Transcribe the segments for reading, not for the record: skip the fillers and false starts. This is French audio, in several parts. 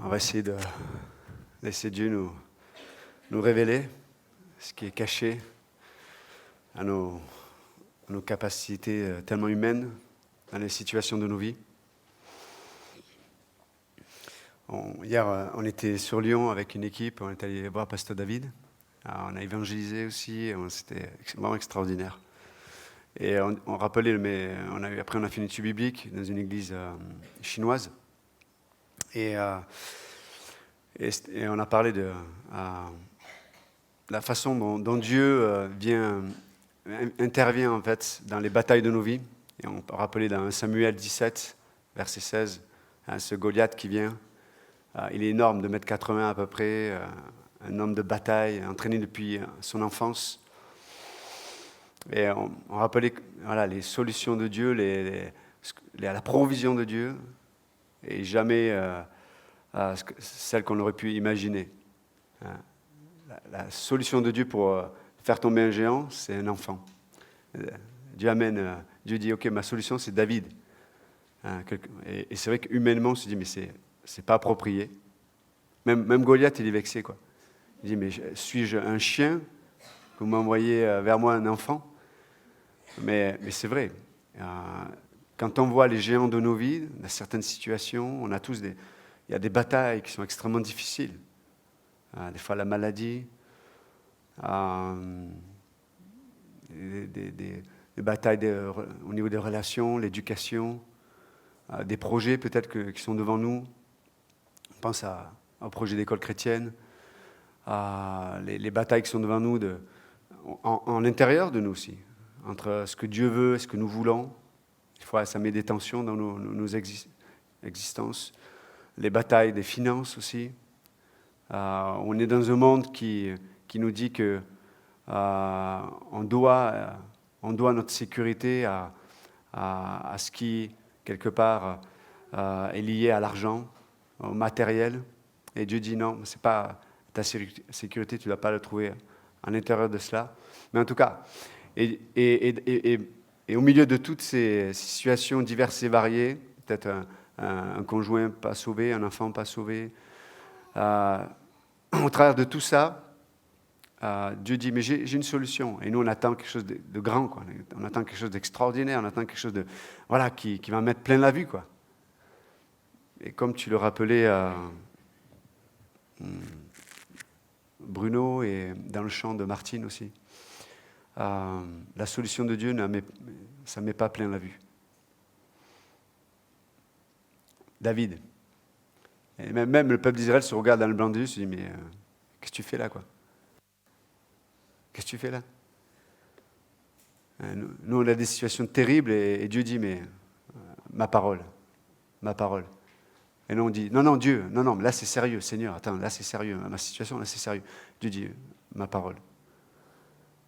On va essayer de laisser Dieu nous révéler ce qui est caché à nos capacités tellement humaines dans les situations de nos vies. Hier, on était sur Lyon avec une équipe, on est allé voir Pasteur David. Alors, on a évangélisé aussi, c'était vraiment extraordinaire. Et on rappelait, après on a fait une étude biblique dans une église chinoise. Et on a parlé de la façon dont Dieu intervient en fait dans les batailles de nos vies. Et on rappelait dans Samuel 17, verset 16, ce Goliath qui vient. Il est énorme, de 1,80 m à peu près, un homme de bataille, entraîné depuis son enfance. Et on rappelait les solutions de Dieu, la provision de Dieu, et jamais celle qu'on aurait pu imaginer. La solution de Dieu pour faire tomber un géant, c'est un enfant. Dieu dit, ok, ma solution c'est David. Et c'est vrai qu'humainement on se dit, mais c'est pas approprié. Même Goliath, il est vexé, quoi. Il dit, mais suis-je un chien que vous m'envoyez vers moi un enfant? Mais c'est vrai. Quand on voit les géants de nos vies, dans certaines situations, on a tous il y a des batailles qui sont extrêmement difficiles. Des fois la maladie, des batailles au niveau des relations, l'éducation, des projets peut-être qui sont devant nous. On pense au projet d'école chrétienne, les batailles qui sont devant nous en l'intérieur de nous aussi, entre ce que Dieu veut et ce que nous voulons. Des fois, ça met des tensions dans nos existences. Les batailles des finances aussi. On est dans un monde qui nous dit que on doit notre sécurité à ce qui, quelque part, est lié à l'argent, au matériel. Et Dieu dit non, c'est pas ta sécurité, tu ne dois pas la trouver à l'intérieur de cela. Mais en tout cas, et au milieu de toutes ces situations diverses et variées, peut-être un conjoint pas sauvé, un enfant pas sauvé, au travers de tout ça, Dieu dit, mais j'ai une solution. Et nous, on attend quelque chose de grand, quoi. On attend quelque chose d'extraordinaire, on attend quelque chose qui va mettre plein la vue, quoi. Et comme tu le rappelais, Bruno, et dans le chant de Martine aussi, la solution de Dieu, ça ne met pas plein la vue. David. Et même le peuple d'Israël se regarde dans le blanc des yeux et se dit, mais qu'est-ce que tu fais là, quoi? Qu'est-ce que tu fais là? Nous, on a des situations terribles et Dieu dit, mais ma parole. Et nous, on dit, non, Dieu, non, mais là c'est sérieux, Seigneur, attends, là c'est sérieux, ma situation, là c'est sérieux. Dieu dit, ma parole.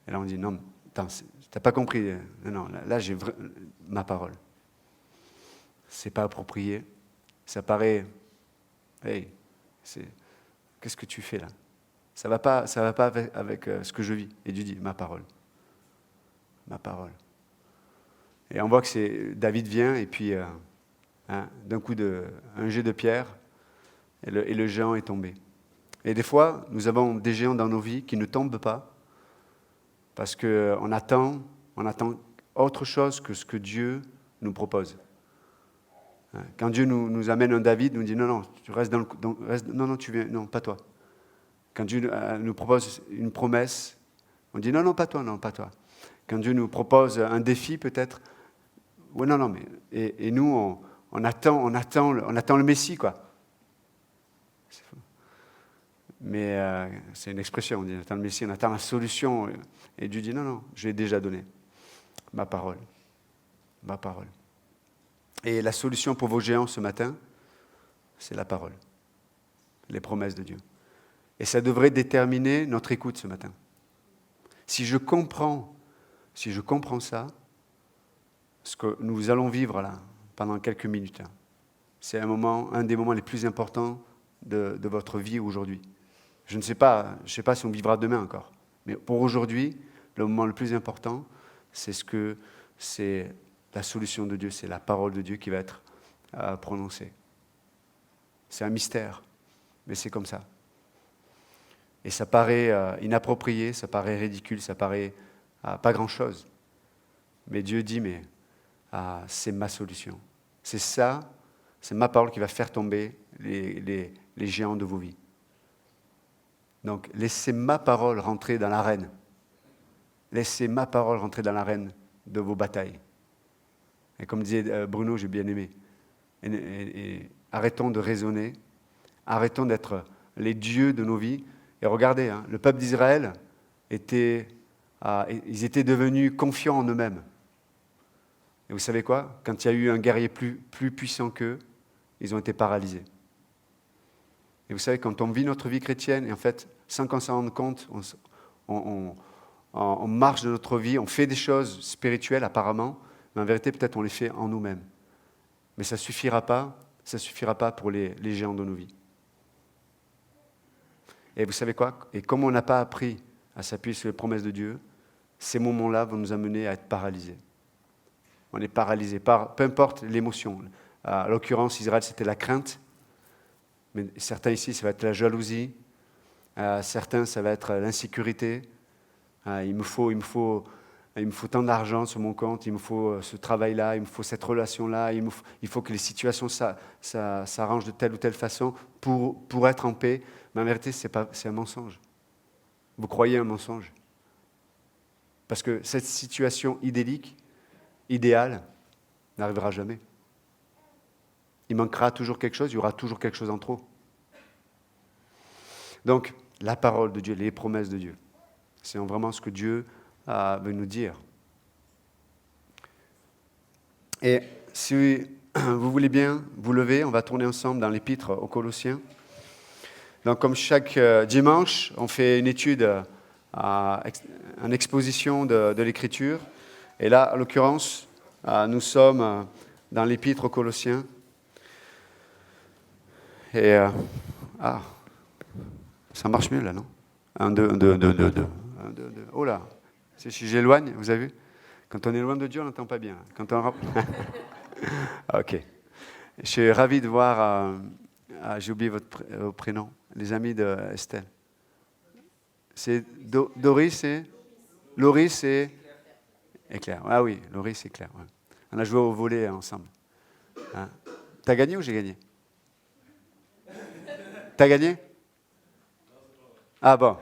Et là on dit, non, attends, t'as pas compris, non, là j'ai ma parole. C'est pas approprié, ça paraît, hey, qu'est-ce que tu fais là? Ça va pas avec ce que je vis. Et Dieu dit, ma parole. Et on voit que David vient et puis d'un coup un jet de pierre et le géant est tombé. Et des fois, nous avons des géants dans nos vies qui ne tombent pas parce qu'on attend autre chose que ce que Dieu nous propose. Quand Dieu nous amène un David, nous dit non, tu restes non, tu viens, non, pas toi. Quand Dieu nous propose une promesse, on dit non, pas toi. Quand Dieu nous propose un défi, peut-être, ouais, non, mais et nous on attend le Messie, quoi. C'est fou. Mais c'est une expression, on dit on attend le Messie, on attend la solution. Et Dieu dit non, je l'ai déjà donné. Ma parole. Et la solution pour vos géants ce matin, c'est la parole. Les promesses de Dieu. Et ça devrait déterminer notre écoute ce matin. Si je comprends ça, ce que nous allons vivre là, pendant quelques minutes, c'est un des moments les plus importants de votre vie aujourd'hui. Je ne sais pas si on vivra demain encore, mais pour aujourd'hui, le moment le plus important, c'est la solution de Dieu, c'est la parole de Dieu qui va être prononcée. C'est un mystère. mais c'est comme ça. Et ça paraît inapproprié, ça paraît ridicule, ça paraît pas grand-chose. Mais Dieu dit, mais c'est ma solution. C'est ça, c'est ma parole qui va faire tomber les géants de vos vies. Donc, laissez ma parole rentrer dans l'arène. Laissez ma parole rentrer dans l'arène de vos batailles. Et comme disait Bruno, j'ai bien aimé. Et arrêtons de raisonner, arrêtons d'être les dieux de nos vies. Et regardez, le peuple d'Israël, ils étaient devenus confiants en eux-mêmes. Et vous savez quoi? Quand il y a eu un guerrier plus puissant qu'eux, ils ont été paralysés. Et vous savez, quand on vit notre vie chrétienne, et en fait, sans qu'on s'en rende compte, on marche de notre vie, on fait des choses spirituelles apparemment, mais en vérité, peut-être on les fait en nous-mêmes. Mais ça ne suffira pas pour les géants de nos vies. Et vous savez quoi? Et comme on n'a pas appris à s'appuyer sur les promesses de Dieu, ces moments-là vont nous amener à être paralysés. On est paralysé par, peu importe l'émotion. En l'occurrence, Israël, c'était la crainte. Mais certains ici, ça va être la jalousie. Certains, ça va être l'insécurité. Il me faut tant d'argent sur mon compte, il me faut ce travail-là, il me faut cette relation-là, il faut que les situations s'arrangent de telle ou telle façon pour être en paix. Mais en vérité, c'est un mensonge. Vous croyez un mensonge. Parce que cette situation idéale, n'arrivera jamais. Il manquera toujours quelque chose, il y aura toujours quelque chose en trop. Donc, la parole de Dieu, les promesses de Dieu, c'est vraiment ce que Dieu veut nous dire. Et si vous voulez bien vous lever, on va tourner ensemble dans l'épître aux Colossiens. Donc, comme chaque dimanche, on fait une étude, une exposition de l'Écriture. Et là, en l'occurrence, nous sommes dans l'épître aux Colossiens. Et ça marche mieux là, non? 1, 2, 1, 2, 2, 2, 2. 1, 2, 2. Oh là, c'est si j'éloigne, vous avez vu? Quand on est loin de Dieu, on n'entend pas bien. Quand on... Ok. Je suis ravi de voir, j'ai oublié votre prénom, les amis d'Estelle. C'est Doris et Loris et Claire. Ah oui, Loris et Claire. Ouais. On a joué au volley ensemble. Hein? T'as gagné ou j'ai gagné? T'as gagné? Ah bon.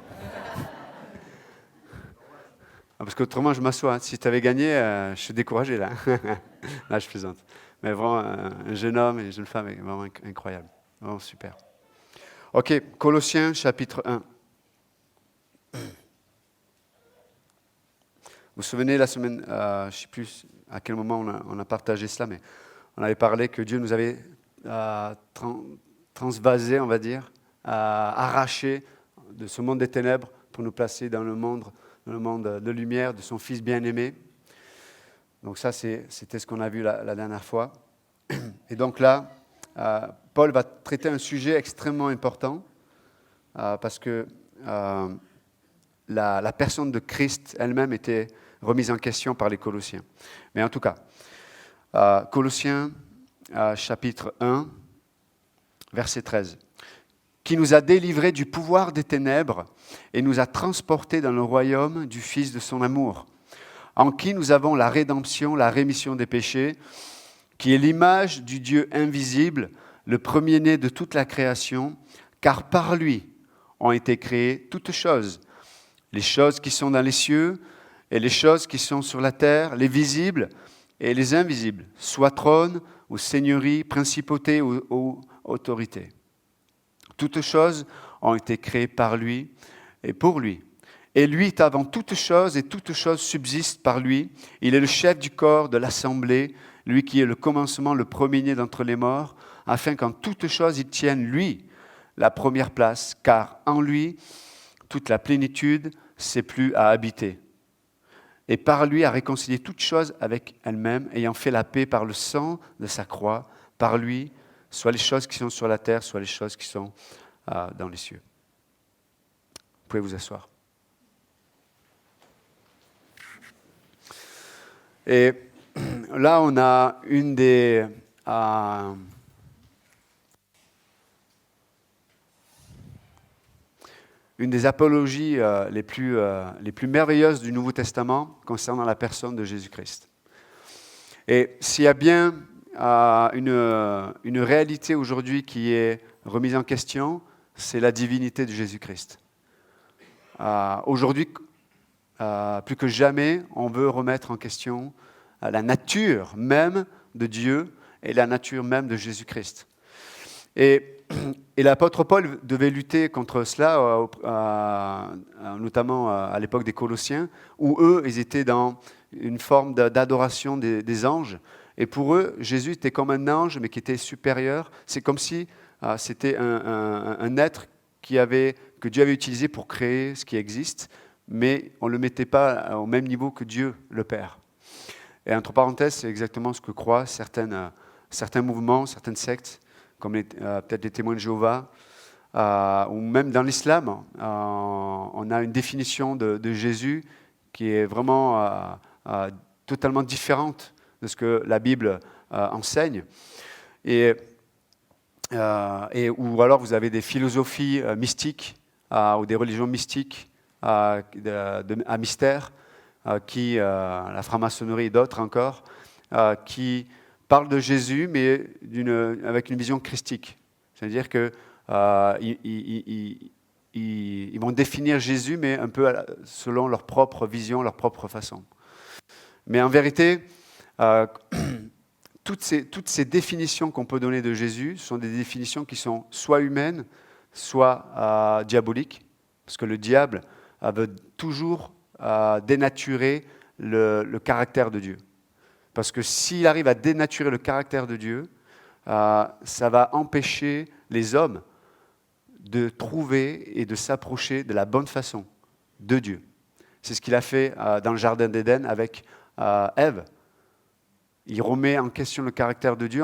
Parce qu'autrement, je m'assois. Hein. Si tu avais gagné, je suis découragé là. Là, je plaisante. Mais vraiment, un jeune homme et une jeune femme, vraiment incroyable. Vraiment super. Ok, Colossiens chapitre 1. Vous vous souvenez, la semaine, je ne sais plus à quel moment on a partagé cela, mais on avait parlé que Dieu nous avait transvasé, on va dire, arraché de ce monde des ténèbres pour nous placer dans le monde de lumière de son Fils bien-aimé. Donc ça, c'était ce qu'on a vu la dernière fois. Et donc là, Paul va traiter un sujet extrêmement important parce que la personne de Christ elle-même était remise en question par les Colossiens. Mais en tout cas, Colossiens chapitre 1, verset 13. Qui nous a délivrés du pouvoir des ténèbres et nous a transportés dans le royaume du Fils de son amour, en qui nous avons la rédemption, la rémission des péchés, qui est l'image du Dieu invisible, le premier-né de toute la création, car par lui ont été créées toutes choses, les choses qui sont dans les cieux et les choses qui sont sur la terre, les visibles et les invisibles, soit trône ou seigneurie, principauté ou autorité. Toutes choses ont été créées par lui et pour lui. Et lui est avant toutes choses et toutes choses subsistent par lui. Il est le chef du corps de l'assemblée, lui qui est le commencement, le premier-né d'entre les morts, afin qu'en toutes choses il tienne, lui, la première place, car en lui, toute la plénitude s'est plus à habiter. Et par lui a réconcilié toutes choses avec elle-même, ayant fait la paix par le sang de sa croix, par lui, soit les choses qui sont sur la terre, soit les choses qui sont dans les cieux. Vous pouvez vous asseoir. Et là, on a une des... une des apologies les plus merveilleuses du Nouveau Testament concernant la personne de Jésus-Christ. Et s'il y a bien une réalité aujourd'hui qui est remise en question, c'est la divinité de Jésus-Christ. Aujourd'hui, plus que jamais, on veut remettre en question la nature même de Dieu et la nature même de Jésus-Christ. Et l'apôtre Paul devait lutter contre cela, notamment à l'époque des Colossiens, où eux, ils étaient dans une forme d'adoration des anges. Et pour eux, Jésus était comme un ange, mais qui était supérieur. C'est comme si c'était un être que Dieu avait utilisé pour créer ce qui existe, mais on ne le mettait pas au même niveau que Dieu, le Père. Et entre parenthèses, c'est exactement ce que croient certains mouvements, certaines sectes, comme peut-être les témoins de Jéhovah, ou même dans l'islam, on a une définition de Jésus qui est vraiment totalement différente de ce que la Bible enseigne. Ou alors vous avez des philosophies mystiques ou des religions mystiques à mystère, la franc-maçonnerie et d'autres encore, qui parlent de Jésus, mais avec une vision christique. C'est-à-dire qu'ils vont définir Jésus, mais un peu selon leur propre vision, leur propre façon. Mais en vérité, toutes ces définitions qu'on peut donner de Jésus sont des définitions qui sont soit humaines, soit diaboliques, parce que le diable veut toujours dénaturer le caractère de Dieu. Parce que s'il arrive à dénaturer le caractère de Dieu, ça va empêcher les hommes de trouver et de s'approcher de la bonne façon de Dieu. C'est ce qu'il a fait dans le Jardin d'Éden avec Ève. Il remet en question le caractère de Dieu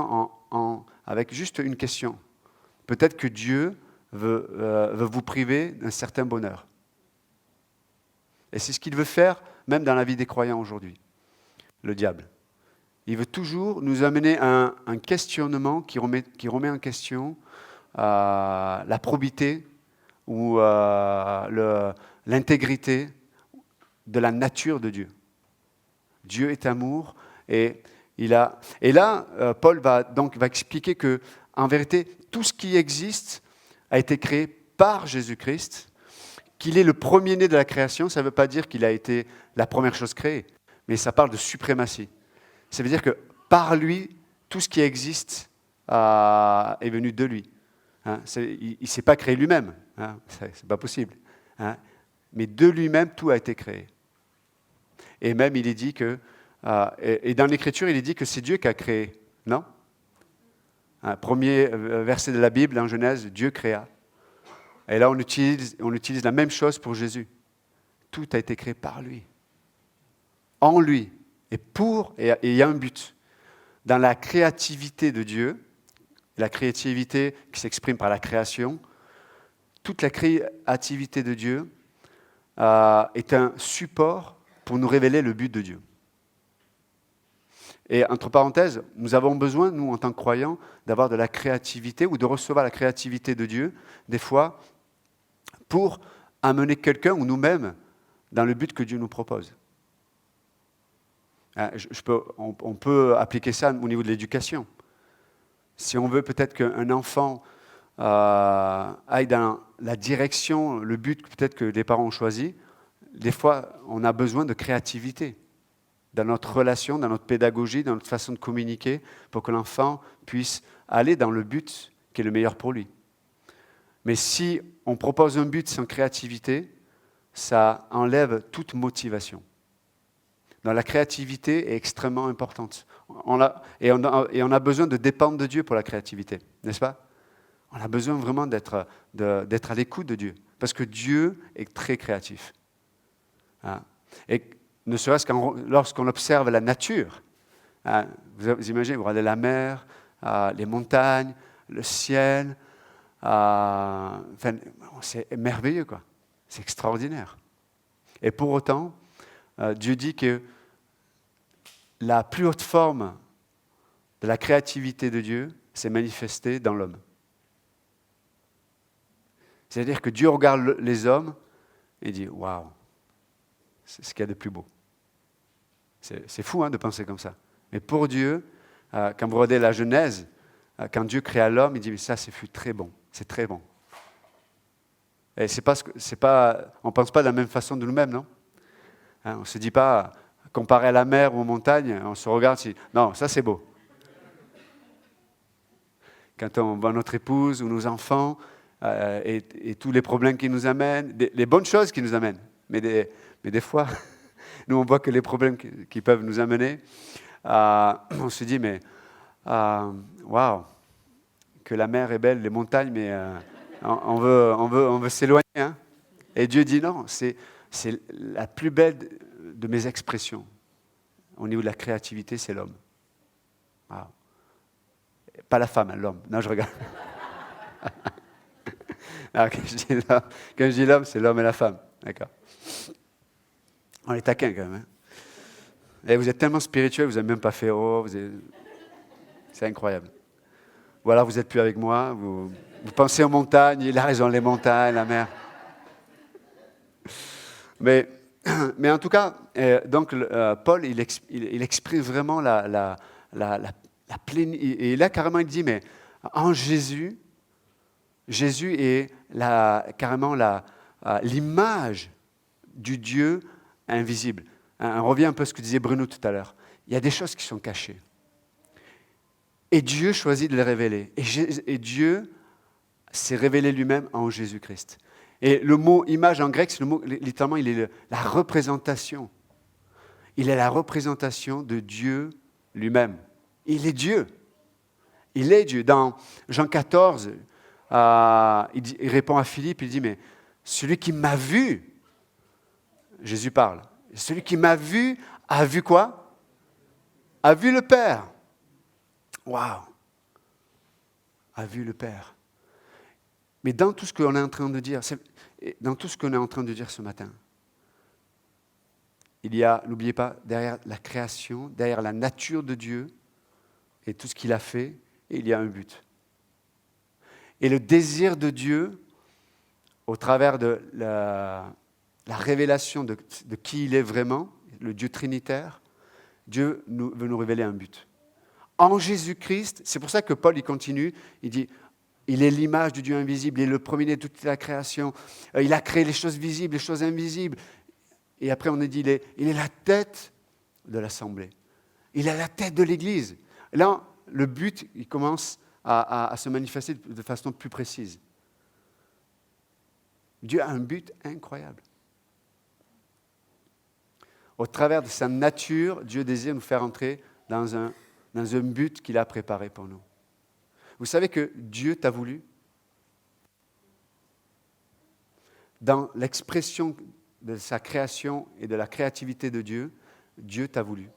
avec juste une question. Peut-être que Dieu veut vous priver d'un certain bonheur. Et c'est ce qu'il veut faire même dans la vie des croyants aujourd'hui, le diable. Il veut toujours nous amener à un questionnement qui remet en question la probité ou l'intégrité de la nature de Dieu. Dieu est amour et là, Paul va expliquer que, en vérité, tout ce qui existe a été créé par Jésus-Christ, qu'il est le premier-né de la création. Ça ne veut pas dire qu'il a été la première chose créée, mais ça parle de suprématie. Ça veut dire que par lui, tout ce qui existe est venu de lui. Il ne s'est pas créé lui-même, ce n'est pas possible. Mais de lui-même, tout a été créé. Et même, il est dit que, et dans l'Écriture, il est dit que c'est Dieu qui a créé, non ? Premier verset de la Bible, en Genèse, Dieu créa. Et là, on utilise la même chose pour Jésus. Tout a été créé par lui, en lui. Et il y a un but. Dans la créativité de Dieu, la créativité qui s'exprime par la création, toute la créativité de Dieu est un support pour nous révéler le but de Dieu. Et entre parenthèses, nous avons besoin, nous, en tant que croyants, d'avoir de la créativité ou de recevoir la créativité de Dieu, des fois, pour amener quelqu'un ou nous-mêmes dans le but que Dieu nous propose. On peut appliquer ça au niveau de l'éducation. Si on veut peut-être qu'un enfant aille dans la direction, le but peut-être que les parents ont choisi, des fois, on a besoin de créativité dans notre relation, dans notre pédagogie, dans notre façon de communiquer, pour que l'enfant puisse aller dans le but qui est le meilleur pour lui. Mais si on propose un but sans créativité, ça enlève toute motivation. Donc la créativité est extrêmement importante. On a besoin de dépendre de Dieu pour la créativité, n'est-ce pas ? On a besoin vraiment d'être à l'écoute de Dieu, parce que Dieu est très créatif. Et ne serait-ce lorsqu'on observe la nature, vous imaginez, vous regardez la mer, les montagnes, le ciel, c'est merveilleux, quoi. C'est extraordinaire. Et pour autant, Dieu dit que la plus haute forme de la créativité de Dieu s'est manifestée dans l'homme. C'est-à-dire que Dieu regarde les hommes et dit « Waouh, c'est ce qu'il y a de plus beau ». C'est fou de penser comme ça. Mais pour Dieu, quand vous regardez la Genèse, quand Dieu créa l'homme, il dit « Mais ça, fut très bon, c'est très bon ». Et on ne pense pas de la même façon de nous-mêmes, non? On ne se dit pas, comparé à la mer ou aux montagnes, on se regarde, non, ça c'est beau. Quand on voit notre épouse ou nos enfants et tous les problèmes qu'ils nous amènent, les bonnes choses qu'ils nous amènent, mais des fois, nous on voit que les problèmes qui peuvent nous amener, on se dit, mais waouh, que la mer est belle, les montagnes, mais on veut s'éloigner. Hein? Et Dieu dit non, c'est la plus belle de mes expressions. Au niveau de la créativité, c'est l'homme. Wow. Pas la femme, hein, l'homme. Non, je regarde. Alors, quand je dis l'homme, c'est l'homme et la femme. D'accord. On est taquin quand même. Hein? Et vous êtes tellement spirituel, vous n'avez même pas fait c'est incroyable. Ou alors vous n'êtes plus avec moi, vous pensez aux montagnes, il a raison, les montagnes, la mer. Mais en tout cas, donc Paul, il exprime vraiment la pleine. Et là, carrément, il dit, mais en Jésus est carrément l'image du Dieu invisible. On revient un peu à ce que disait Bruno tout à l'heure. Il y a des choses qui sont cachées. Et Dieu choisit de les révéler. Et Dieu s'est révélé lui-même en Jésus-Christ. Et le mot image en grec, le mot, littéralement, il est la représentation. Il est la représentation de Dieu lui-même. Il est Dieu. Il est Dieu. Dans Jean 14, il répond à Philippe, il dit, mais celui qui m'a vu, Jésus parle, celui qui m'a vu, a vu quoi? A vu le Père. Waouh! A vu le Père. Mais dans tout ce qu'on est en train de dire, ce matin, il y a, n'oubliez pas, derrière la création, derrière la nature de Dieu et tout ce qu'il a fait, il y a un but. Et le désir de Dieu, au travers de la révélation de qui il est vraiment, le Dieu trinitaire, Dieu veut nous révéler un but. En Jésus-Christ, c'est pour ça que Paul il continue, il dit, il est l'image du Dieu invisible, il est le premier de toute la création, il a créé les choses visibles, les choses invisibles. Et après on a dit, il est la tête de l'assemblée, il est la tête de l'Église. Et là, le but, il commence à se manifester de façon plus précise. Dieu a un but incroyable. Au travers de sa nature, Dieu désire nous faire entrer dans un but qu'il a préparé pour nous. Vous savez que Dieu t'a voulu? Dans l'expression de sa création et de la créativité de Dieu, Dieu t'a voulu.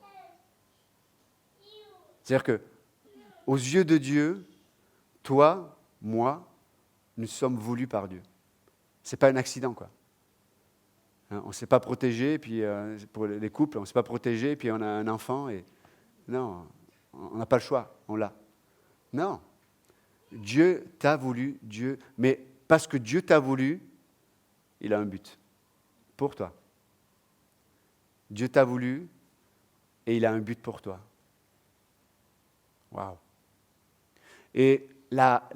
C'est-à-dire que, aux yeux de Dieu, toi, moi, nous sommes voulus par Dieu. Ce n'est pas un accident, quoi. On ne s'est pas protégé, puis pour les couples, on ne s'est pas protégé, puis on a un enfant, et non, on n'a pas le choix, on l'a. Non. Dieu t'a voulu, mais parce que Dieu t'a voulu, il a un but pour toi. Dieu t'a voulu et il a un but pour toi. Waouh. Et la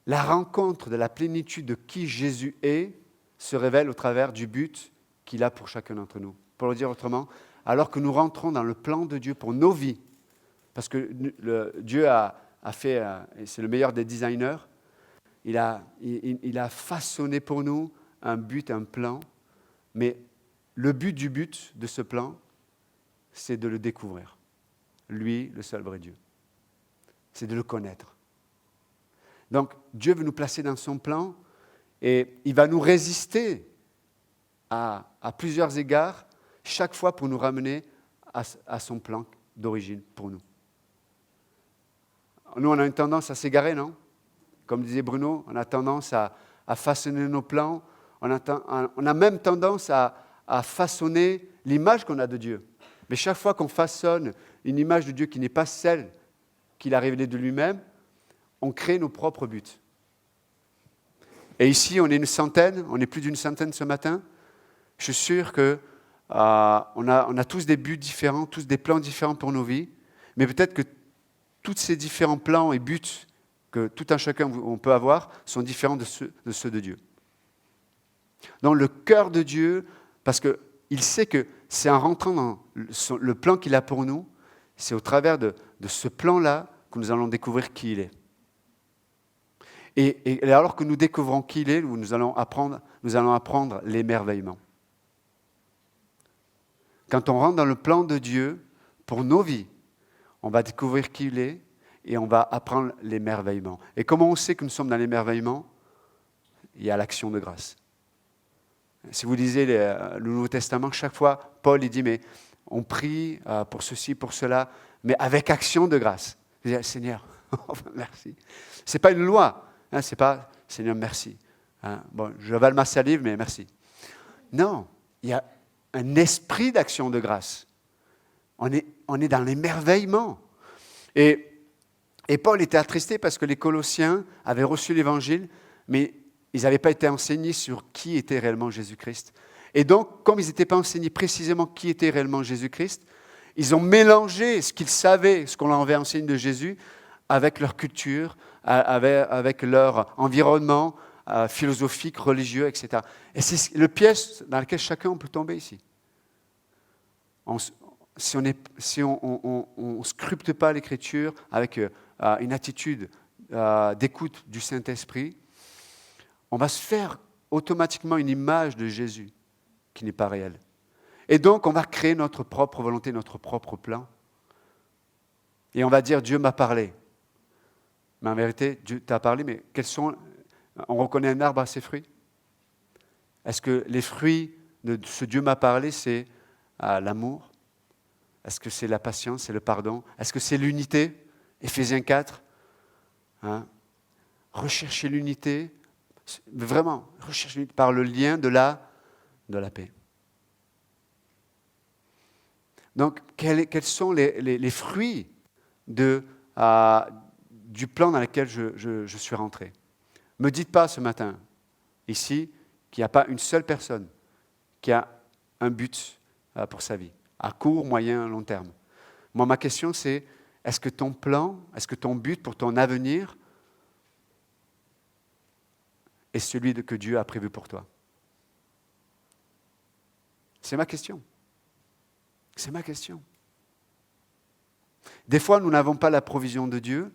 rencontre de la plénitude de qui Jésus est se révèle au travers du but qu'il a pour chacun d'entre nous. Pour le dire autrement, alors que nous rentrons dans le plan de Dieu pour nos vies, parce que Dieu a fait, et c'est le meilleur des designers, il a façonné pour nous un but, un plan, mais le but du but de ce plan, c'est de le découvrir. Lui, le seul vrai Dieu. C'est de le connaître. Donc, Dieu veut nous placer dans son plan et il va nous résister à plusieurs égards, chaque fois pour nous ramener à son plan d'origine pour nous. Nous, on a une tendance à s'égarer, non? Comme disait Bruno, on a tendance à façonner nos plans, on a même tendance à façonner l'image qu'on a de Dieu. Mais chaque fois qu'on façonne une image de Dieu qui n'est pas celle qu'il a révélée de lui-même, on crée nos propres buts. Et ici, on est une centaine, on est plus d'une centaine ce matin. Je suis sûr qu'on a tous des buts différents, tous des plans différents pour nos vies, mais peut-être que tous ces différents plans et buts que tout un chacun on peut avoir sont différents de ceux de Dieu. Donc le cœur de Dieu, parce qu'il sait que c'est en rentrant dans le plan qu'il a pour nous, c'est au travers de ce plan-là que nous allons découvrir qui il est. Et alors que nous découvrons qui il est, nous allons apprendre l'émerveillement. Quand on rentre dans le plan de Dieu pour nos vies, on va découvrir qui il est et on va apprendre l'émerveillement. Et comment on sait que nous sommes dans l'émerveillement? Il y a l'action de grâce. Si vous lisez le Nouveau Testament, chaque fois, Paul il dit, mais on prie pour ceci, pour cela, mais avec action de grâce. Je dis, Seigneur, merci. Ce n'est pas une loi, hein, c'est pas, Seigneur, merci. Hein, bon, je avale ma salive, mais merci. Non, il y a un esprit d'action de grâce. On est dans l'émerveillement. Et Paul était attristé parce que les Colossiens avaient reçu l'Évangile, mais ils n'avaient pas été enseignés sur qui était réellement Jésus-Christ. Et donc, comme ils n'étaient pas enseignés précisément qui était réellement Jésus-Christ, ils ont mélangé ce qu'ils savaient, ce qu'on leur avait enseigné de Jésus, avec leur culture, avec leur environnement philosophique, religieux, etc. Et c'est le piège dans lequel chacun peut tomber ici. Si on ne scrupte pas l'Écriture avec une attitude d'écoute du Saint-Esprit, on va se faire automatiquement une image de Jésus qui n'est pas réelle. Et donc, on va créer notre propre volonté, notre propre plan. Et on va dire, Dieu m'a parlé. Mais en vérité, Dieu t'a parlé, mais on reconnaît un arbre à ses fruits? Est-ce que les fruits de ce Dieu m'a parlé, c'est l'amour? Est-ce que c'est la patience, c'est le pardon? Est-ce que c'est l'unité? Éphésiens 4. Hein? Rechercher l'unité, vraiment, rechercher l'unité par le lien de la paix. Donc, quels sont les fruits du plan dans lequel je suis rentré? Ne me dites pas ce matin, ici, qu'il n'y a pas une seule personne qui a un but pour sa vie, à court, moyen, long terme. Moi, ma question, c'est, est-ce que ton plan, est-ce que ton but pour ton avenir est celui que Dieu a prévu pour toi? C'est ma question. C'est ma question. Des fois, nous n'avons pas la provision de Dieu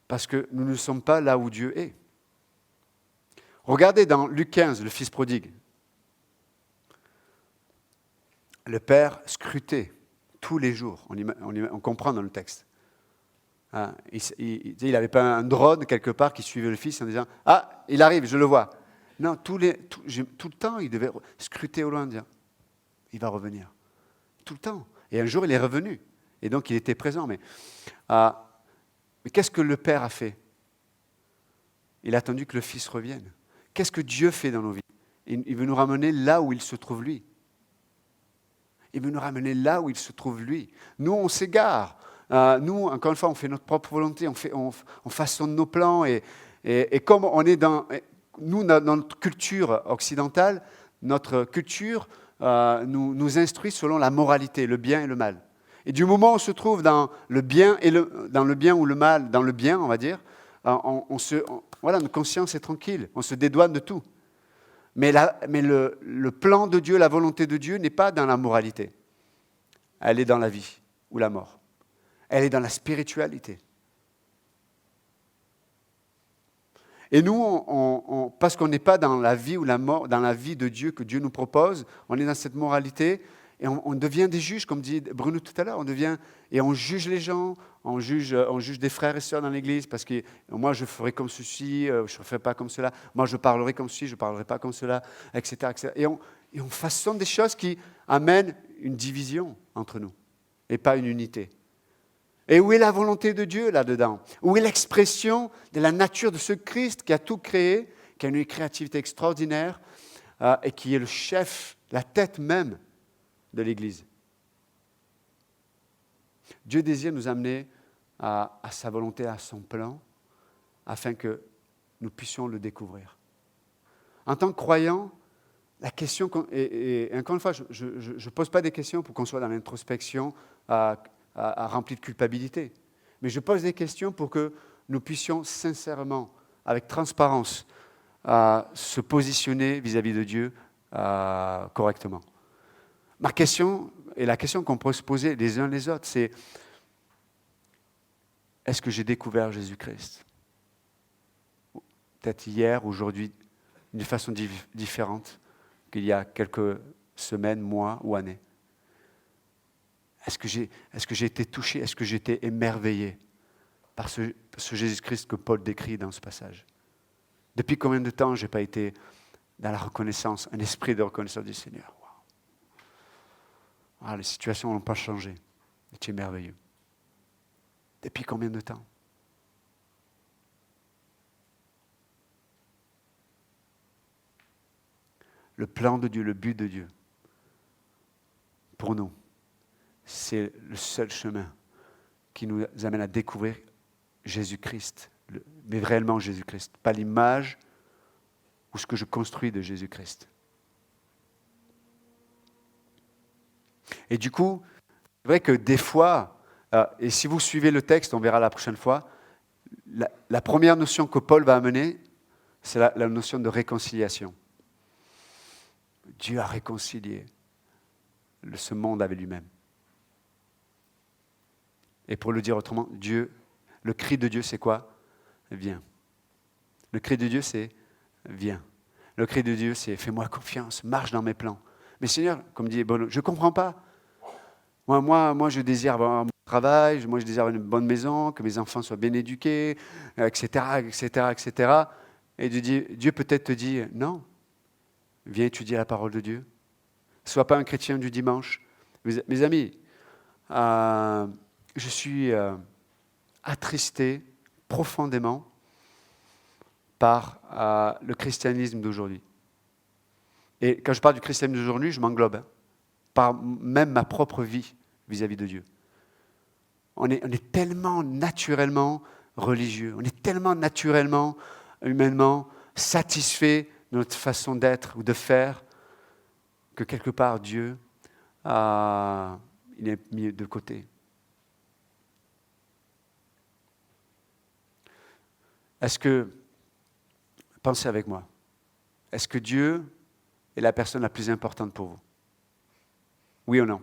parce que nous ne sommes pas là où Dieu est. Regardez dans Luc 15, le fils prodigue. Le père scrutait tous les jours. On comprend dans le texte. Hein, il n'avait pas un drone quelque part qui suivait le fils en disant « Ah, il arrive, je le vois ». Non, tout le temps, il devait scruter au loin, dire « Il va revenir ». Tout le temps. Et un jour, il est revenu. Et donc, il était présent. Mais qu'est-ce que le Père a fait? Il a attendu que le Fils revienne. Qu'est-ce que Dieu fait dans nos vies? Il veut nous ramener là où il se trouve lui. Il veut nous ramener là où il se trouve lui. Nous, on s'égare. Nous, encore une fois, on fait notre propre volonté. On façonne nos plans. Et comme on est dans notre culture occidentale, notre culture nous instruit selon la moralité, le bien et le mal. Et du moment où on se trouve dans le bien ou le mal, dans le bien, on va dire, voilà, notre conscience est tranquille, on se dédouane de tout. Mais le plan de Dieu, la volonté de Dieu n'est pas dans la moralité. Elle est dans la vie ou la mort. Elle est dans la spiritualité. Et nous, parce qu'on n'est pas dans la vie ou la mort, dans la vie de Dieu que Dieu nous propose, on est dans cette moralité et on devient des juges, comme dit Bruno tout à l'heure, on juge les gens, on juge des frères et sœurs dans l'église parce que moi je ferai comme ceci, je ne ferai pas comme cela, moi je parlerai comme ceci, je ne parlerai pas comme cela, etc. etc. Et on façonne des choses qui amènent une division entre nous et pas une unité. Et où est la volonté de Dieu là-dedans? Où est l'expression de la nature de ce Christ qui a tout créé, qui a une créativité extraordinaire et qui est le chef, la tête même de l'Église? Dieu désire nous amener à sa volonté, à son plan, afin que nous puissions le découvrir. En tant que croyant, la question, et encore une fois, je ne pose pas des questions pour qu'on soit dans l'introspection remplie de culpabilité, mais je pose des questions pour que nous puissions sincèrement, avec transparence, se positionner vis-à-vis de Dieu correctement. Ma question, et la question qu'on peut se poser les uns les autres, c'est est-ce que j'ai découvert Jésus-Christ ? Peut-être hier, aujourd'hui, d'une façon différente qu'il y a quelques semaines, mois ou années. Est-ce que j'ai été touché ? Est-ce que j'ai été émerveillé par ce Jésus-Christ que Paul décrit dans ce passage ? Depuis combien de temps je n'ai pas été dans la reconnaissance, un esprit de reconnaissance du Seigneur ? Wow. Les situations n'ont pas changé. Mais tu es merveilleux. Depuis combien de temps ? Le plan de Dieu, le but de Dieu, pour nous, c'est le seul chemin qui nous amène à découvrir Jésus-Christ, mais réellement Jésus-Christ, pas l'image ou ce que je construis de Jésus-Christ. Et du coup, c'est vrai que des fois, et si vous suivez le texte, on verra la prochaine fois, la première notion que Paul va amener, c'est la notion de réconciliation. Dieu a réconcilié ce monde avec lui-même. Et pour le dire autrement, le cri de Dieu, c'est quoi ? Viens. Le cri de Dieu, c'est viens. Le cri de Dieu, c'est fais-moi confiance, marche dans mes plans. Mais Seigneur, comme dit Bono, je ne comprends pas. Moi, je désire avoir un bon travail, moi, je désire avoir une bonne maison, que mes enfants soient bien éduqués, etc., etc., etc. Et Dieu peut-être te dit, non, viens étudier la parole de Dieu. Ne sois pas un chrétien du dimanche. Mes amis, je suis attristé profondément par le christianisme d'aujourd'hui. Et quand je parle du christianisme d'aujourd'hui, je m'englobe, par même ma propre vie vis-à-vis de Dieu. On est tellement naturellement religieux, on est tellement naturellement, humainement satisfait de notre façon d'être ou de faire que quelque part Dieu, il est mis de côté. Pensez avec moi, est-ce que Dieu est la personne la plus importante pour vous ? Oui ou non ?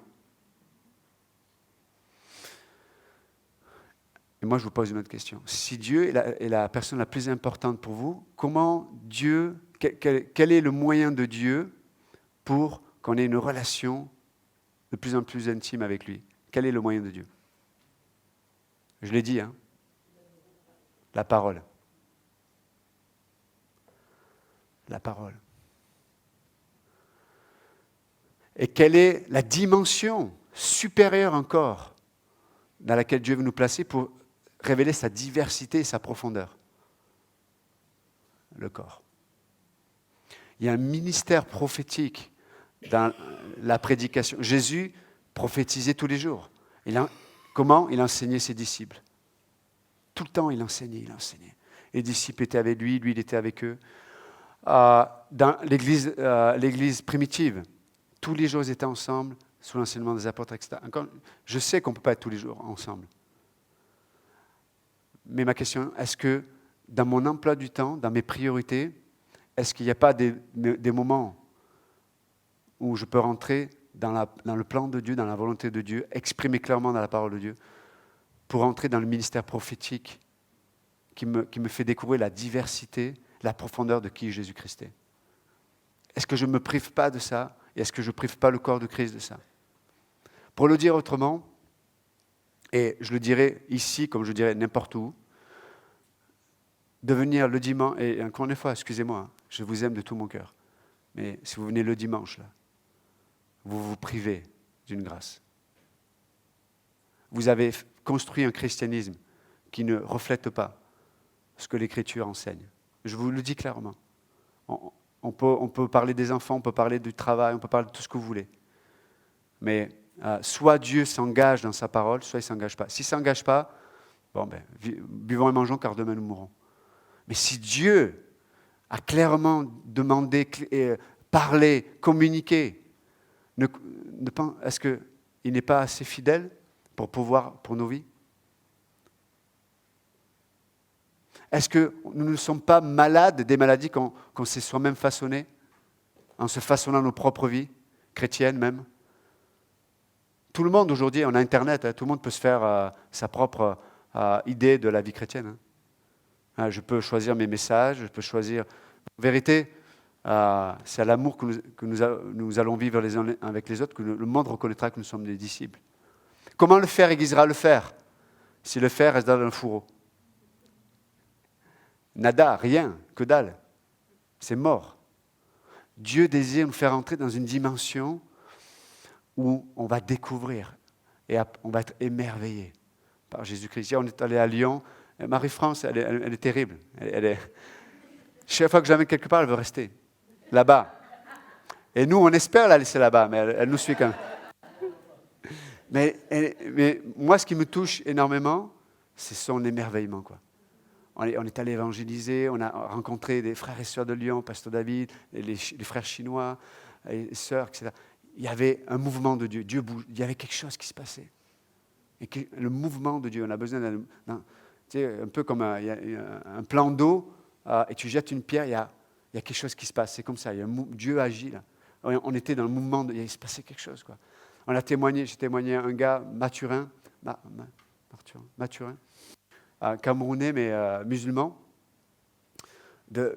Et moi, je vous pose une autre question. Si Dieu est la personne la plus importante pour vous, comment Dieu, quel est le moyen de Dieu pour qu'on ait une relation de plus en plus intime avec lui ? Quel est le moyen de Dieu ? Je l'ai dit, la parole. La parole. Et quelle est la dimension supérieure encore dans laquelle Dieu veut nous placer pour révéler sa diversité et sa profondeur ? Le corps. Il y a un ministère prophétique dans la prédication. Jésus prophétisait tous les jours. Comment ? Il enseignait ses disciples. Tout le temps, il enseignait. Les disciples étaient avec lui, il était avec eux. Dans l'église primitive, tous les jours, ils étaient ensemble, sous l'enseignement des apôtres, etc. Encore, je sais qu'on ne peut pas être tous les jours ensemble. Mais ma question, est-ce que dans mon emploi du temps, dans mes priorités, est-ce qu'il n'y a pas des moments où je peux rentrer dans le plan de Dieu, dans la volonté de Dieu, exprimer clairement dans la parole de Dieu, pour entrer dans le ministère prophétique qui me fait découvrir la diversité, la profondeur de qui Jésus-Christ est ? Est-ce que je ne me prive pas de ça ? Et est-ce que je ne prive pas le corps de Christ de ça ? Pour le dire autrement, et je le dirai ici comme je le dirai n'importe où, de venir le dimanche, et encore une fois, excusez-moi, je vous aime de tout mon cœur, mais si vous venez le dimanche, là, vous vous privez d'une grâce. Vous avez construit un christianisme qui ne reflète pas ce que l'Écriture enseigne. Je vous le dis clairement. On peut parler des enfants, on peut parler du travail, on peut parler de tout ce que vous voulez. Mais soit Dieu s'engage dans sa parole, soit il ne s'engage pas. S'il ne s'engage pas, buvons et mangeons car demain nous mourrons. Mais si Dieu à clairement demander, parler, communiquer. Est-ce qu'il n'est pas assez fidèle pour nos vies? Est-ce que nous ne sommes pas malades des maladies qu'on s'est soi-même façonnées, en se façonnant nos propres vies, chrétiennes même? Tout le monde aujourd'hui, on a Internet, hein, tout le monde peut se faire sa propre idée de la vie chrétienne. Hein. Je peux choisir mes messages, je peux choisir... En vérité, c'est à l'amour que nous allons vivre les uns avec les autres que le monde reconnaîtra que nous sommes des disciples. Comment le fer aiguisera le fer si le fer reste dans un fourreau? Nada, rien, que dalle. C'est mort. Dieu désire nous faire entrer dans une dimension où on va découvrir et on va être émerveillé par Jésus-Christ. Hier, on est allé à Lyon. Marie-France, elle est terrible. Chaque fois que je l'amène quelque part, elle veut rester là-bas. Et nous, on espère la laisser là-bas, mais elle nous suit quand même. Mais moi, ce qui me touche énormément, c'est son émerveillement, quoi. On est allé évangéliser, on a rencontré des frères et sœurs de Lyon, Pasteur David, les frères chinois, les sœurs, etc. Il y avait un mouvement de Dieu. Dieu bouge, il y avait quelque chose qui se passait. Et le mouvement de Dieu, on a besoin d'un... Tu sais, un peu comme un plan d'eau, et tu jettes une pierre, il y a quelque chose qui se passe. C'est comme ça, Dieu agit là. On était dans le mouvement, il se passait quelque chose, quoi. J'ai témoigné à un gars, Mathurin, un Camerounais, mais musulman.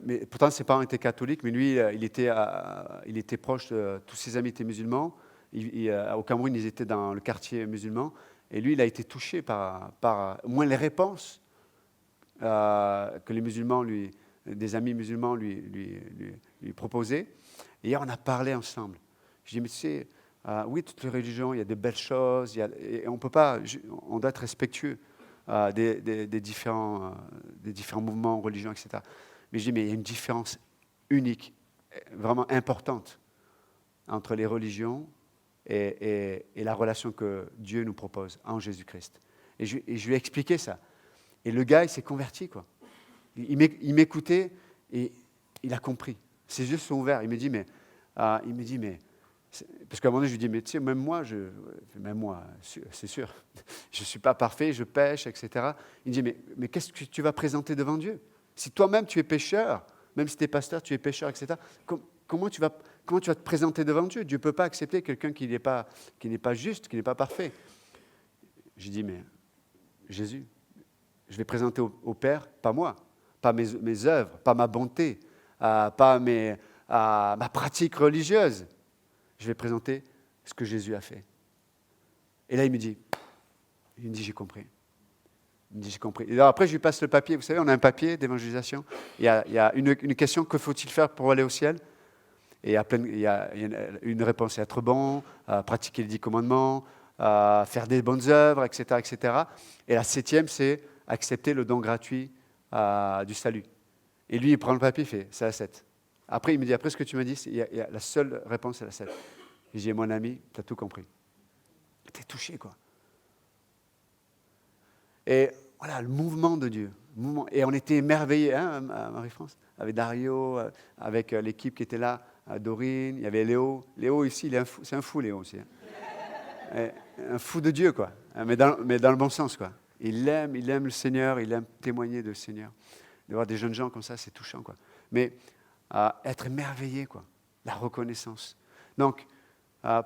Mais pourtant, ses parents étaient catholiques, mais lui, il était proche de... Tous ses amis étaient musulmans. Au Cameroun, ils étaient dans le quartier musulman. Et lui, il a été touché par au moins les réponses que les musulmans, des amis musulmans lui proposaient. Et hier, on a parlé ensemble. Je dis, mais tu sais, oui, toutes les religions, il y a de belles choses. Et on doit être respectueux des différents mouvements religieux, etc. Mais je dis, mais il y a une différence unique, vraiment importante, entre les religions et la relation que Dieu nous propose en Jésus-Christ. Et je lui ai expliqué ça. Et le gars, il s'est converti, quoi. Il m'écoutait et il a compris. Ses yeux sont ouverts. Il me dit, mais parce qu'à un moment donné, je lui dis, mais tu sais, même moi, c'est sûr, je ne suis pas parfait, je pêche, etc. Il me dit, mais qu'est-ce que tu vas présenter devant Dieu? Si toi-même, tu es pécheur, même si tu es pasteur, tu es pécheur, etc., comment tu vas te présenter devant Dieu? Dieu ne peut pas accepter quelqu'un qui n'est pas juste, qui n'est pas parfait. J'ai dit, mais Jésus, je vais présenter au Père, pas moi, pas mes œuvres, pas ma bonté, pas ma pratique religieuse. Je vais présenter ce que Jésus a fait. Et là, il me dit, j'ai compris. Il me dit, j'ai compris. Et alors après, je lui passe le papier. Vous savez, on a un papier d'évangélisation. Il y a une question, que faut-il faire pour aller au ciel? Et il y a une réponse, c'est être bon, pratiquer les 10 commandements, faire des bonnes œuvres, etc., etc. Et la 7e, c'est accepter le don gratuit du salut. Et lui, il prend le papier, il fait, c'est la 7. Après, il me dit, après ce que tu m'as dit, la seule réponse, c'est la 7. Et j'ai dit, mon ami, tu as tout compris. Tu es touché, quoi. Et voilà, le mouvement de Dieu. Et on était émerveillés, hein, à Marie-France, avec Dario, avec l'équipe qui était là, Dorine, il y avait Léo. Léo, ici, c'est un fou, Léo aussi. Hein. Un fou de Dieu, quoi. Mais dans le bon sens, quoi. Il aime le Seigneur, il aime témoigner de Seigneur. De voir des jeunes gens comme ça, c'est touchant, quoi. Mais être émerveillé, quoi. La reconnaissance. Donc,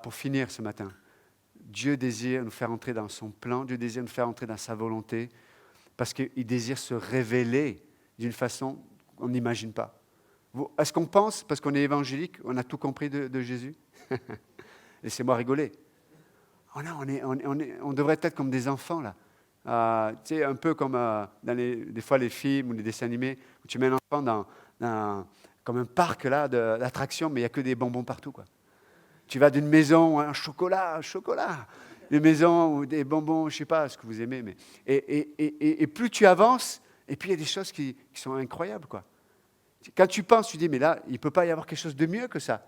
pour finir ce matin, Dieu désire nous faire entrer dans son plan, Dieu désire nous faire entrer dans sa volonté, parce qu'il désire se révéler d'une façon qu'on n'imagine pas. Est-ce qu'on pense, parce qu'on est évangélique, on a tout compris de Jésus? Laissez-moi rigoler. On devrait être comme des enfants, là. Tu sais, un peu comme dans des fois les films ou les dessins animés, où tu mets un enfant comme un parc là, d'attractions, mais il n'y a que des bonbons partout, quoi. Tu vas d'une maison, un chocolat, des maisons ou des bonbons, je ne sais pas ce que vous aimez, mais et plus tu avances, et puis il y a des choses qui sont incroyables, quoi. Quand tu penses, tu dis, mais là, il ne peut pas y avoir quelque chose de mieux que ça.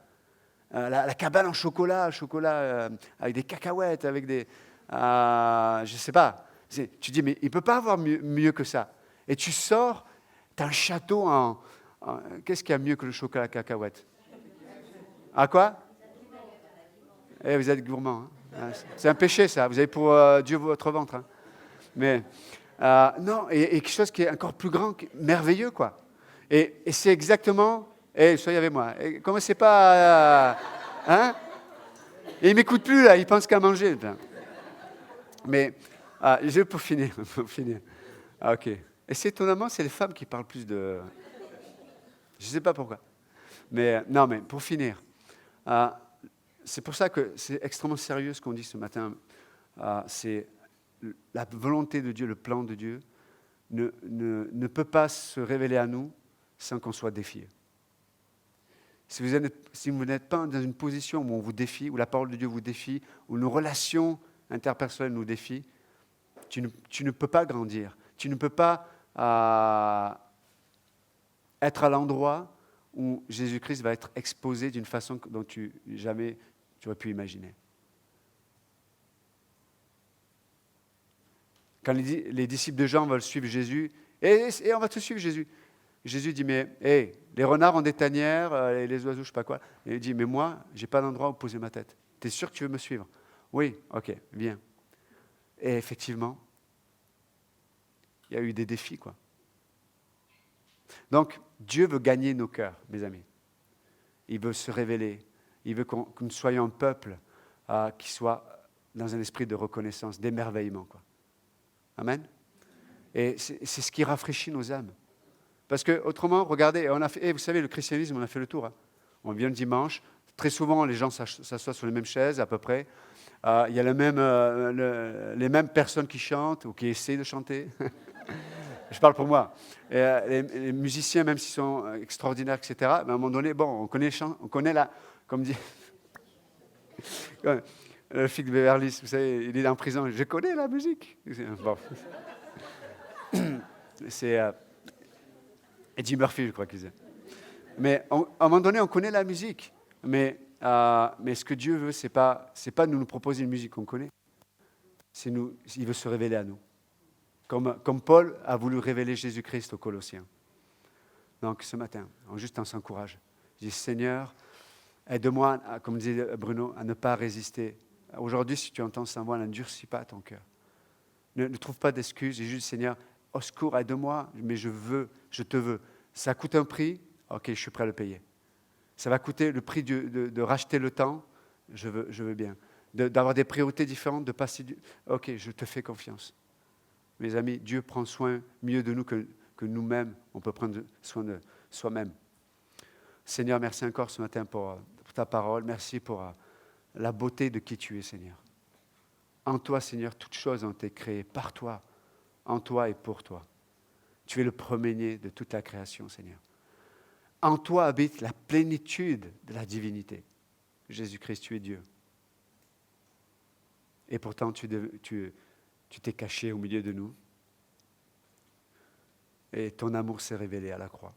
La cabane en chocolat avec des cacahuètes, avec des... je ne sais pas. Tu dis, mais il ne peut pas avoir mieux que ça. Et tu sors, tu as un château Qu'est-ce qu'il y a mieux que le chocolat cacahuète? Ah quoi? Eh, vous êtes gourmand. Hein? C'est un péché ça, vous avez pour Dieu votre ventre. Hein? Mais non, et quelque chose qui est encore plus grand, merveilleux quoi. Et c'est exactement... soyez avec moi. Commencez pas hein? Et il ne m'écoute plus là, il pense qu'à manger. Mais pour finir. Ok. Et c'est étonnamment, c'est les femmes qui parlent plus de... Je ne sais pas pourquoi. Mais non, mais pour finir, c'est pour ça que c'est extrêmement sérieux ce qu'on dit ce matin. C'est la volonté de Dieu, le plan de Dieu ne peut pas se révéler à nous sans qu'on soit défié. Si vous n'êtes pas dans une position où on vous défie, où la parole de Dieu vous défie, où nos relations interpersonnelles nous défient, tu ne peux pas grandir. Tu ne peux pas être à l'endroit où Jésus-Christ va être exposé d'une façon dont jamais tu aurais pu imaginer. Quand les disciples de Jean veulent suivre Jésus, et on va te suivre Jésus. Jésus dit, mais les renards ont des tanières, et les oiseaux, je ne sais pas quoi. Et il dit, mais moi, je n'ai pas d'endroit où poser ma tête. Tu es sûr que tu veux me suivre? Oui, ok, viens. Et effectivement, il y a eu des défis, quoi. Donc, Dieu veut gagner nos cœurs, mes amis. Il veut se révéler. Il veut que nous soyons un peuple qui soit dans un esprit de reconnaissance, d'émerveillement, quoi. Amen. Et c'est ce qui rafraîchit nos âmes. Parce que autrement, regardez, vous savez, le christianisme, on a fait le tour. Hein. On vient le dimanche. Très souvent, les gens s'assoient sur les mêmes chaises, à peu près. Il y a les mêmes personnes qui chantent ou qui essaient de chanter. Je parle pour moi. Et, les musiciens, même s'ils sont extraordinaires, etc., mais à un moment donné, bon, on connaît la... Comme dit... Le flic de Beverly Hills, vous savez, il est en prison. Je connais la musique. Bon. C'est Eddie Murphy, je crois qu'il disait. Mais à un moment donné, on connaît la musique. Mais ce que Dieu veut, c'est pas de nous proposer une musique qu'on connaît. Il veut se révéler à nous. Comme Paul a voulu révéler Jésus-Christ aux Colossiens. Donc ce matin, on s'encourage. Je dis, Seigneur, aide-moi, comme disait Bruno, à ne pas résister. Aujourd'hui, si tu entends sa voix, n'endurcis pas ton cœur. Ne trouve pas d'excuses. Et juste, Seigneur, au secours, aide-moi, mais je te veux. Ça coûte un prix, ok, je suis prêt à le payer. Ça va coûter le prix de racheter le temps, je veux bien. D'avoir des priorités différentes, de passer ok, je te fais confiance. Mes amis, Dieu prend soin mieux de nous que nous-mêmes, on peut prendre soin de soi-même. Seigneur, merci encore ce matin pour ta parole. Merci pour la beauté de qui tu es, Seigneur. En toi, Seigneur, toutes choses ont été créées par toi, en toi et pour toi. Tu es le premier-né de toute la création, Seigneur. En toi habite la plénitude de la divinité. Jésus-Christ, tu es Dieu. Et pourtant, tu t'es caché au milieu de nous. Et ton amour s'est révélé à la croix.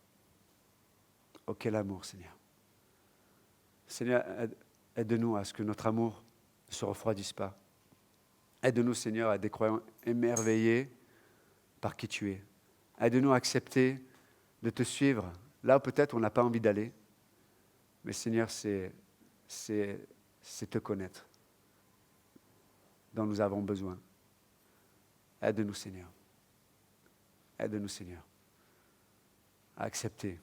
Oh, quel amour, Seigneur. Seigneur, aide-nous à ce que notre amour ne se refroidisse pas. Aide-nous, Seigneur, à être des croyants émerveillés par qui tu es. Aide-nous à accepter de te suivre. Là où peut-être on n'a pas envie d'aller. Mais Seigneur, c'est te connaître dont nous avons besoin. Aide-nous, Seigneur. Aide-nous, Seigneur, à accepter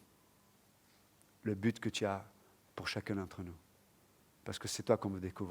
le but que tu as pour chacun d'entre nous. Parce que c'est toi qu'on veut découvrir.